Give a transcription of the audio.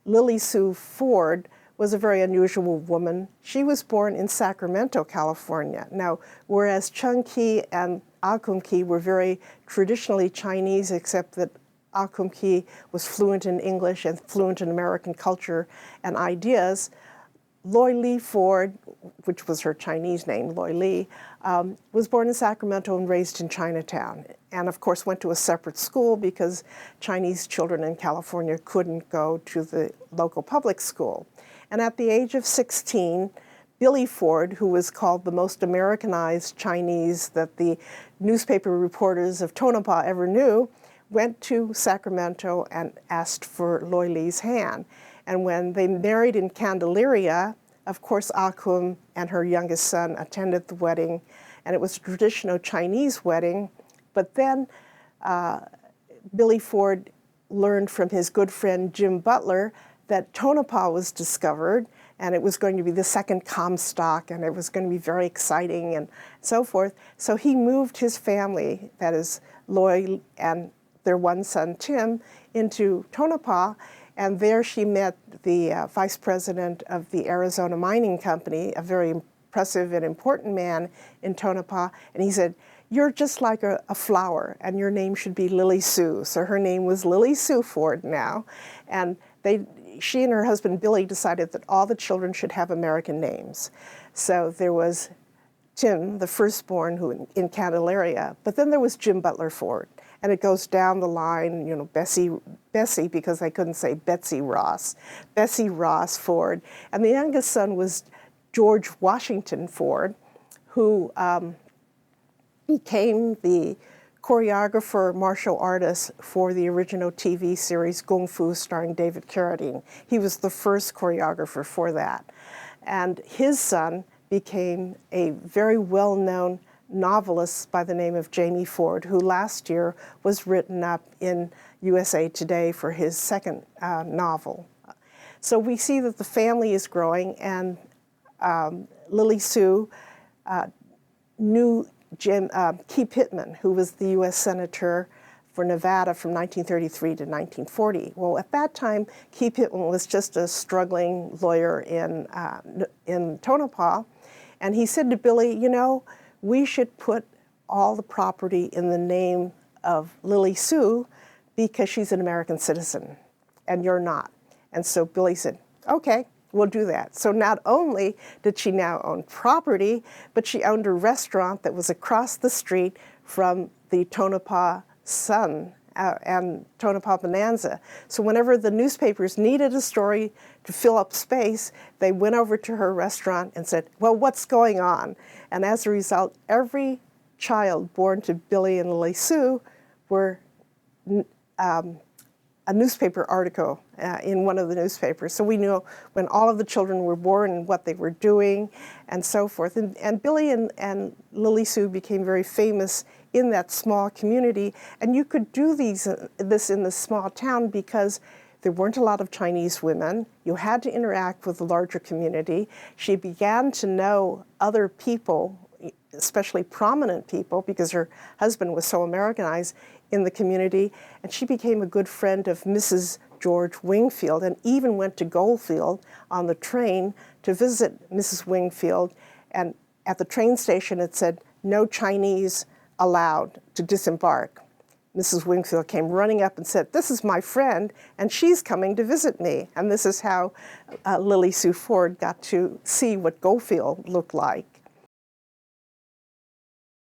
Lilly Sue Ford was a very unusual woman. She was born in Sacramento, California. Now, whereas Chung Ki and Ah Kum Ki were very traditionally Chinese, except that Ah Kum Ki was fluent in English and fluent in American culture and ideas, Loy Lee Ford, which was her Chinese name, Loy Lee, was born in Sacramento and raised in Chinatown. And of course went to a separate school because Chinese children in California couldn't go to the local public school. And at the age of 16, Billy Ford, who was called the most Americanized Chinese that the newspaper reporters of Tonopah ever knew, went to Sacramento and asked for Loy Lee's hand. And when they married in Candelaria, of course, Ah Kum and her youngest son attended the wedding, and it was a traditional Chinese wedding. But then Billy Ford learned from his good friend Jim Butler that Tonopah was discovered, and it was going to be the second Comstock, and it was going to be very exciting and so forth. So he moved his family, that is Loy and their one son Tim, into Tonopah. And there she met the vice president of the Arizona Mining Company, a very impressive and important man in Tonopah. And he said, "You're just like a flower, and your name should be Lilly Sue." So her name was Lilly Sue Ford now. And she and her husband Billy decided that all the children should have American names. So there was Tim, the firstborn, who in Candelaria, but then there was Jim Butler Ford. And it goes down the line, you know, Bessie, because I couldn't say Betsy Ross Ford. And the youngest son was George Washington Ford, who became the choreographer, martial artist for the original TV series Kung Fu starring David Carradine. He was the first choreographer for that. And his son became a very well-known novelist by the name of Jamie Ford, who last year was written up in USA Today for his second novel. So we see that the family is growing, and Lilly Sue knew Key Pittman, who was the U.S. Senator for Nevada from 1933 to 1940. Well, at that time, Key Pittman was just a struggling lawyer in Tonopah, and he said to Billy, you know, we should put all the property in the name of Lilly Sue because she's an American citizen and you're not. And so Billy said, okay, we'll do that. So not only did she now own property, but she owned a restaurant that was across the street from the Tonopah Sun and Tonopah Bonanza. So whenever the newspapers needed a story to fill up space, they went over to her restaurant and said, well, what's going on? And as a result, every child born to Billy and Lilly Sue were a newspaper article in one of the newspapers. So we knew when all of the children were born and what they were doing and so forth. And Billy and Lilly Sue became very famous in that small community. And you could do this in this small town because there weren't a lot of Chinese women. You had to interact with the larger community. She began to know other people, especially prominent people, because her husband was so Americanized in the community. And she became a good friend of Mrs. George Wingfield and even went to Goldfield on the train to visit Mrs. Wingfield. And at the train station, it said, no Chinese allowed to disembark. Mrs. Wingfield came running up and said, this is my friend, and she's coming to visit me. And this is how Lilly Sue Ford got to see what Goldfield looked like.